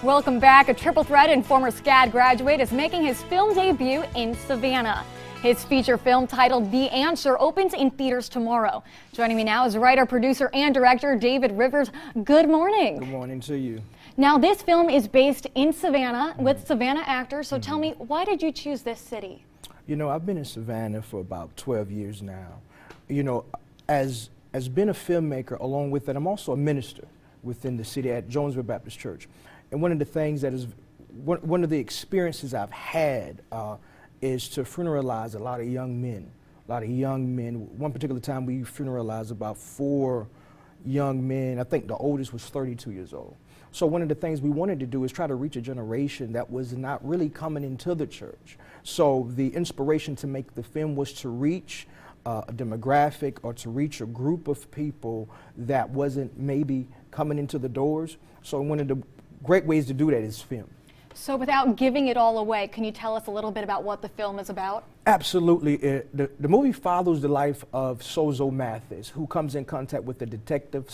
Welcome back. A triple threat and former SCAD graduate is making his film debut in Savannah. His feature film titled The Answer opens in theaters tomorrow. Joining me now is writer, producer, and director David Rivers. Good morning. Good morning to you. Now, this film is based in Savannah with Savannah actors, so tell me, why did you choose this city? You know, I've been in Savannah for about 12 years now. You know, as being a filmmaker, along with that, I'm also a minister within the city at Jonesville Baptist Church. And one of the things that is, one of the experiences I've had is to funeralize a lot of young men. One particular time we funeralized about 4 young men. I think the oldest was 32 years old. So one of the things we wanted to do is try to reach a generation that was not really coming into the church. So the inspiration to make the film was to reach a demographic or to reach a group of people that wasn't maybe coming into the doors. So one of the great ways to do that is film. So without giving it all away, can you tell us a little bit about what the film is about? Absolutely. The movie follows the life of Sozo Mathis, who comes in contact with the detective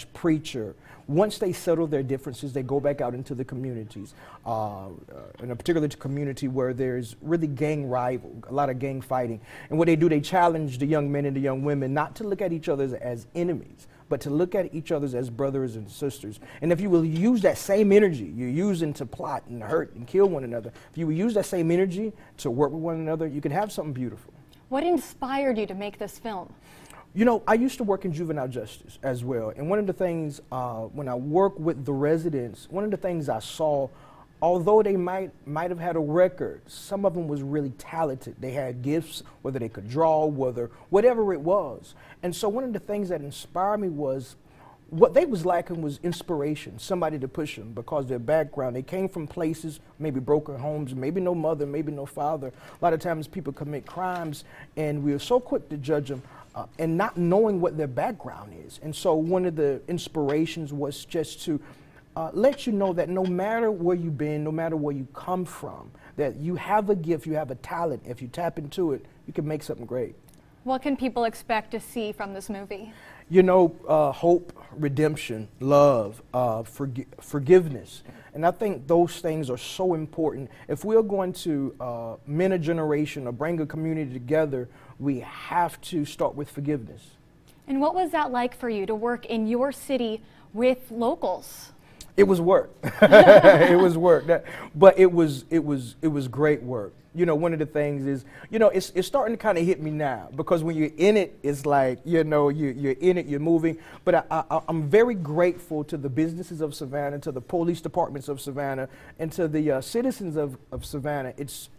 / preacher. Once they settle their differences, they go back out into the communities, in a particular community where there's really gang rival, a lot of gang fighting. And what they do, they challenge the young men and the young women not to look at each other as enemies, but to look at each other as brothers and sisters. And if you will use that same energy you're using to plot and hurt and kill one another, if you will use that same energy to work with one another, you can have something beautiful. What inspired you to make this film? You know, I used to work in juvenile justice as well. And one of the things, when I work with the residents, one of the things I saw, although they might have had a record, some of them was really talented. They had gifts, whether they could draw, whatever it was. And so one of the things that inspired me was what they was lacking was inspiration, somebody to push them, because their background, they came from places, maybe broken homes, maybe no mother, maybe no father. A lot of times people commit crimes and we are so quick to judge them and not knowing what their background is. And so one of the inspirations was just to let you know that no matter where you've been, no matter where you come from, that you have a gift, you have a talent. If you tap into it, you can make something great. What can people expect to see from this movie? You know, hope, redemption, love, forgiveness. And I think those things are so important. If we're going to mend a generation or bring a community together, we have to start with forgiveness. And what was that like for you to work in your city with locals? It was work. It was work. But it was great work. You know, one of the things is, you know, it's starting to kind of hit me now, because when you're in it, it's like, you know, you're in it, you're moving. But I'm very grateful to the businesses of Savannah, to the police departments of Savannah, and to the citizens of Savannah. It's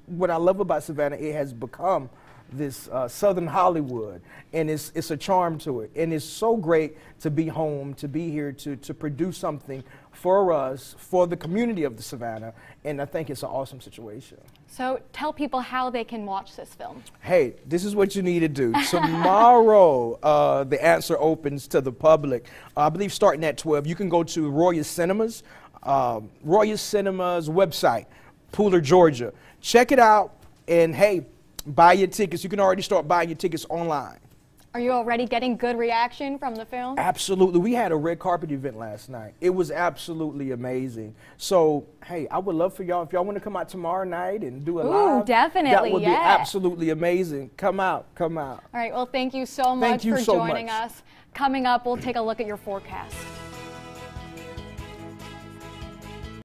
what I love about Savannah. It has become this Southern Hollywood, and it's a charm to it. And it's so great to be home, to be here, to produce something for us, for the community of the Savannah, and I think it's an awesome situation. So tell people how they can watch this film. Hey, this is what you need to do. Tomorrow, The Answer opens to the public. I believe starting at 12. You can go to Royal Cinemas, Royal Cinemas website, Pooler, Georgia. Check it out, and hey, buy your tickets. You can already start buying your tickets online. Are you already getting good reaction from the film? Absolutely. We had a red carpet event last night. It was absolutely amazing. So, hey, I would love for y'all, if y'all want to come out tomorrow night and do a live. Ooh, definitely, that would be absolutely amazing. Come out, come out. All right, well, thank you so much for joining us. Coming up, we'll take a look at your forecast.